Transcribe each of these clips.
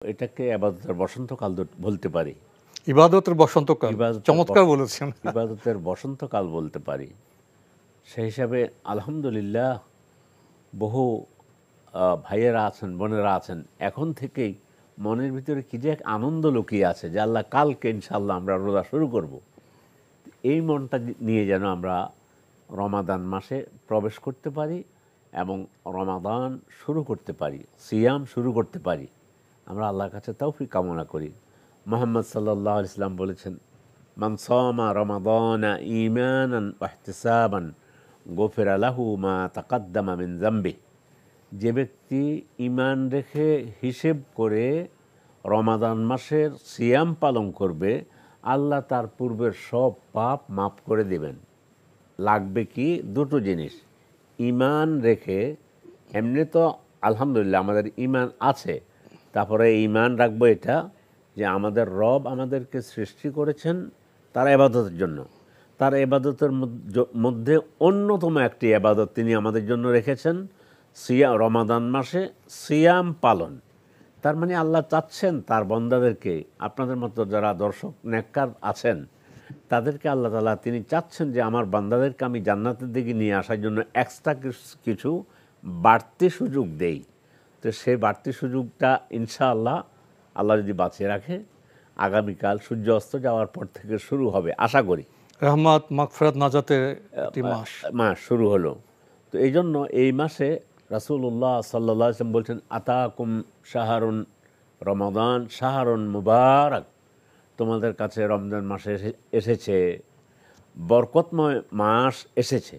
এটাকে ইবাদতের বসন্তকাল বলতে পারি। ইবাদতের বসন্তকাল, চমৎকার বলেছেন। ইবাদতের বসন্তকাল বলতে পারি। সেই হিসাবে আলহামদুলিল্লাহ বহু ভাইয়েরা আছেন, বোনেরা আছেন, এখন থেকেই মনের ভিতরে কি যে এক আনন্দ লুকিয়ে আছে যে আল্লাহ কালকে ইনশাআল্লাহ আমরা রোজা শুরু করব। এই মনটা নিয়ে যেন আমরা রমাদান মাসে প্রবেশ করতে পারি এবং রমাদান শুরু করতে পারি, সিয়াম শুরু করতে পারি। আমরা আল্লাহর কাছে তৌফিক কামনা করি। মুহাম্মদ সাল্লাল্লাহু আলাইহি ওয়াসাল্লাম বলেছেন, মান সামা রমাদানা ঈমানান ওয়া ইহতিসাবান গুফিরা লাহু মা তাকাদ্দামা মিন যামবিহি। যে ব্যক্তি ঈমান রেখে হিসেব করে রমাদান মাসের সিয়াম পালন করবে, আল্লাহ তার পূর্বের সব পাপ মাফ করে দেবেন। লাগবে কি? দুটো জিনিস। ঈমান রেখে, এমনি তো আলহামদুলিল্লাহ আমাদের ঈমান আছে, তারপরে ঈমান রাখবো এটা যে আমাদের রব আমাদেরকে সৃষ্টি করেছেন তার ইবাদতের জন্য। তার ইবাদতের মধ্যে অন্যতম একটি ইবাদত তিনি আমাদের জন্য রেখেছেন, রমাদান মাসে সিয়াম পালন। তার মানে আল্লাহ চাচ্ছেন তার বান্দাদেরকে, আপনাদের মতো যারা দর্শক নেককার আছেন তাদেরকে আল্লাহ তাআলা তিনি চাচ্ছেন যে আমার বান্দাদেরকে আমি জান্নাতের দিকে নিয়ে আসার জন্য এক্সট্রা কিছু বাড়তি সুযোগ দেই। তো সেই বাড়তি সুযোগটা ইনশাআল্লাহ আল্লাহ যদি বাঁচিয়ে রাখে আগামীকাল সূর্য অস্ত যাওয়ার পর থেকে শুরু হবে আশা করি। রহমত, মাগফিরাত, নাজাতের মাস শুরু হলো। তো এই জন্য এই মাসে রাসূলুল্লাহ সাল্লাল্লাহু আলাইহি ওয়াসাল্লাম বলছেন, আতাকুম শাহরুন রমাদান শাহরুন মুবারাক। তোমাদের কাছে রমজান মাসে এসেছে, বরকতময় মাস এসেছে।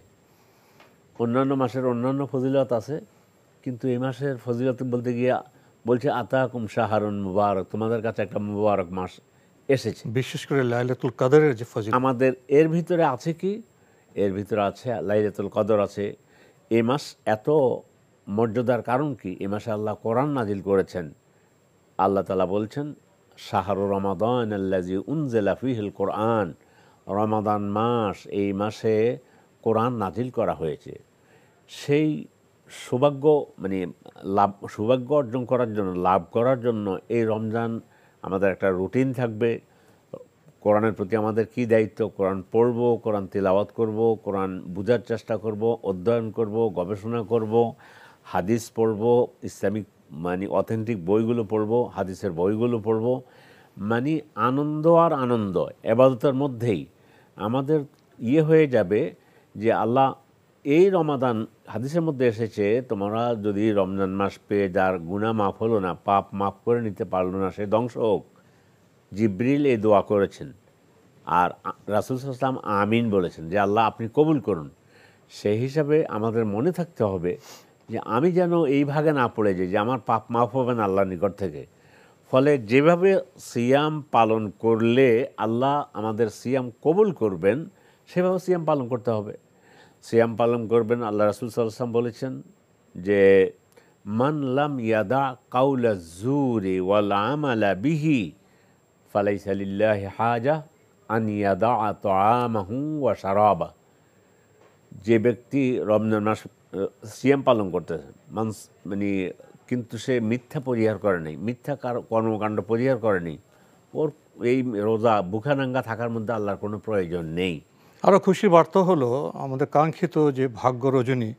অন্যান্য মাসের অন্যান্য ফজিলত আছে, কিন্তু এই মাসের ফজিলত বলতে গিয়ে বলছে আতাকুম শাহরুন মুবারক, তোমাদের কাছে একটা মুবারক মাস এসেছে। বিশেষ করে লাইলাতুল কদরের যে ফজিলত আমাদের এর ভিতরে আছে কি? এর ভিতরে আছে লাইলাতুল কদর আছে। এই মাস এত মর্যাদার কারণ কি? এই মাসে আল্লাহ কোরআন নাজিল করেছেন। আল্লাহ তাআলা বলছেন, শাহরু রমাদান আল্লাযী উনজিলা ফীহিল কোরআন। রমাদান মাস, এই মাসে কোরআন নাজিল করা হয়েছে। সেই সৌভাগ্য সৌভাগ্য অর্জন করার জন্য, লাভ করার জন্য এই রমজান আমাদের একটা রুটিন থাকবে। কোরআনের প্রতি আমাদের কি দায়িত্ব? কোরআন পড়ব, কোরআন তিলাওয়াত করব, কোরআন বুঝার চেষ্টা করব, অধ্যয়ন করব, গবেষণা করব, হাদিস পড়ব, ইসলামিক অথেন্টিক বইগুলো পড়ব, হাদিসের বইগুলো পড়ব। আনন্দ আর আনন্দ ইবাদতের মধ্যেই আমাদের হয়ে যাবে যে আল্লাহ এই রমাদান, হাদিসের মধ্যে এসেছে, তোমরা যদি রমজান মাস পেয়ে যার গুনাহ মাফ হলো না, পাপ মাফ করে নিতে পারলো না, সে ধ্বংস হোক। জিবরিল এই দোয়া করেছেন আর রাসূল সাল্লাল্লাহু আলাইহি ওয়াসাল্লাম আমিন বলেছেন যে আল্লাহ আপনি কবুল করুন। সেই হিসাবে আমাদের মনে থাকতে হবে যে আমি যেন এই ভাগে না পড়ে যাই যে আমার পাপ মাফ হবে না আল্লাহর নিকট থেকে। ফলে যেভাবে সিয়াম পালন করলে আল্লাহ আমাদের সিয়াম কবুল করবেন, সেভাবে সিয়াম পালন করতে হবে। সিয়াম পালন করবেন। আল্লাহ রাসূল সাল্লাল্লাহু আলাইহি ওয়াসাল্লাম বলেছেন যে মান লাম ইয়াদা কাউলা যুরি ওয়াল আমালা বিহি ফালাইসা লিল্লাহি হাজা আন ইয়াদা তাআমাহু ওয়া শারাবা। যে ব্যক্তি রমজান মাস সিয়াম পালন করতেছে কিন্তু সে মিথ্যা পরিহার করে নেই, মিথ্যা কর্মকাণ্ড পরিহার করে নেই, ওর এই রোজা বুখানাঙ্গা থাকার মধ্যে আল্লাহর কোনো প্রয়োজন নেই। আরও খুশি বার্তা হলো আমাদের কাঙ্ক্ষিত যে ভাগ্য রজনী,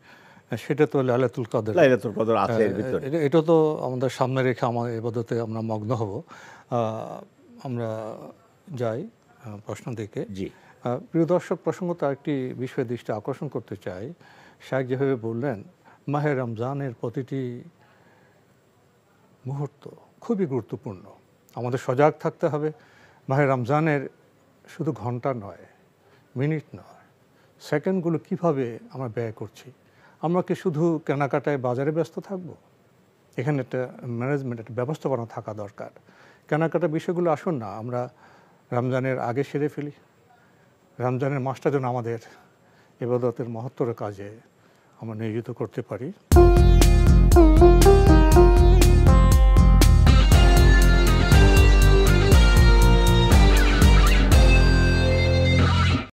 সেটা তো লাইলাতুল কদর। লাইলাতুল কদর আছে এর ভিতরে। এটা তো আমাদের সামনে রেখে আমাদের ইবাদতে আমরা মগ্ন হব। আমরা যাই প্রশ্ন দিকে। জি, প্রিয় দর্শক, প্রসঙ্গত আরেকটি বিষয়ে দৃষ্টি আকর্ষণ করতে চাই। শায়েখ যেভাবে বললেন, মাহে রমজানের প্রতিটি মুহূর্ত খুবই গুরুত্বপূর্ণ। আমাদের সজাগ থাকতে হবে। মাহে রমজানের শুধু ঘন্টা নয়, মিনিট নয়, সেকেন্ডগুলো কিভাবে আমরা ব্যয় করছি। আমরা কি শুধু কেনাকাটায় বাজারে ব্যস্ত থাকব? এখানে একটা ম্যানেজমেন্ট, একটা ব্যবস্থাপনা থাকা দরকার। কেনাকাটার বিষয়গুলো আসুন না আমরা রমজানের আগে সেরে ফেলি। রমজানের মাসটা যেন আমাদের ইবাদতের মহত্তর কাজে আমরা নিয়োজিত করতে পারি।